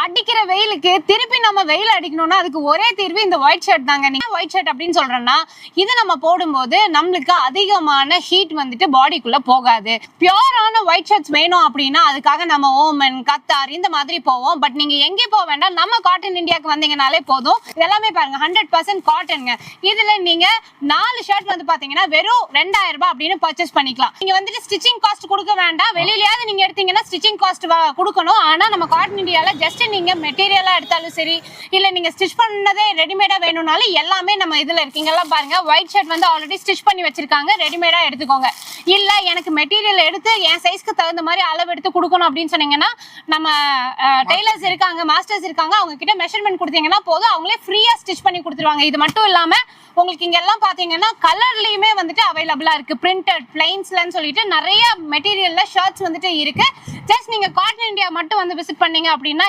அடிக்கிற வெயிலுக்கு திருப்பி நம்ம வெயில் அடிக்கணும்னா அதுக்கு ஒரே தீர்வு இந்த ஒயிட் ஷர்ட் தாங்க. நீங்க ஒயிட் ஷர்ட் அப்படின்னு சொல்றேன்னா இது நம்ம போடும்போது நம்மளுக்கு அதிகமான ஹீட் வந்துட்டு பாடிக்குள்ள போகாது. பியூரான ஒயிட் ஷர்ட்ஸ் வேணும் அப்படின்னா அதுக்காக நம்ம ஓமன், கத்தார் இந்த மாதிரி போவோம். பட் நீங்க எங்கே போக வேண்டாம், நம்ம காட்டன் இந்தியாவுக்கு வந்தீங்கனாலே போதும். எல்லாமே பாருங்க 100% காட்டனுங்க. இதுல நீங்க 4 ஷர்ட் வந்து பாத்தீங்கன்னா வெறும் 2000 ரூபாய் அப்படின்னு பர்ச்சேஸ் பண்ணிக்கலாம். நீங்க வந்துட்டு ஸ்டிச்சிங் காஸ்ட் கொடுக்க வேண்டாம். வெளியிலயாவது நீங்க எடுத்தீங்கன்னா ஸ்டிச்சிங் காஸ்ட் கொடுக்கணும். ஆனா நம்ம காட்டன் இந்தியால ஜஸ்ட் நீங்க மெட்டீரியலா எடுத்தாலும் சரி, இல்ல நீங்க ஸ்டிச் பண்ணதே ரெடிமேடா வேணும்னாலும் எல்லாமே நம்ம இதுல இருக்கீங்கலாம் பாருங்க. ஒயிட் ஷர்ட் வந்து ஆல்ரெடி ஸ்டிச் பண்ணி வச்சிருக்காங்க, ரெடிமேடா எடுத்துக்கோங்க. இல்ல எனக்கு மெட்டீரியல் எடுத்து என் சைஸ்க்கு தகுந்த மாதிரி அளவு எடுத்து கொடுக்கணும் அப்படின்னு சொன்னீங்கன்னா நம்ம டெய்லர்ஸ் இருக்காங்க, மாஸ்டர்ஸ் இருக்காங்க, அவங்க கிட்ட மெஷர்மெண்ட் கொடுத்தீங்கன்னா போதும், அவங்களே ஃப்ரீயா ஸ்டிச் பண்ணி கொடுத்துருவாங்க. இது மட்டும் இல்லாம உங்களுக்கு இங்க எல்லாம் பாத்தீங்கன்னா கலர்லயுமே வந்துட்டு அவைலபிளா இருக்கு. பிரிண்டட், பிளைன்ஸ்லன்னு சொல்லிட்டு நிறைய மெட்டீரியல்ல ஷர்ட்ஸ் வந்துட்டு இருக்கு. ஜஸ்ட் நீங்க காட்டன் இந்தியா மட்டும் வந்து விசிட் பண்ணீங்க அப்படின்னா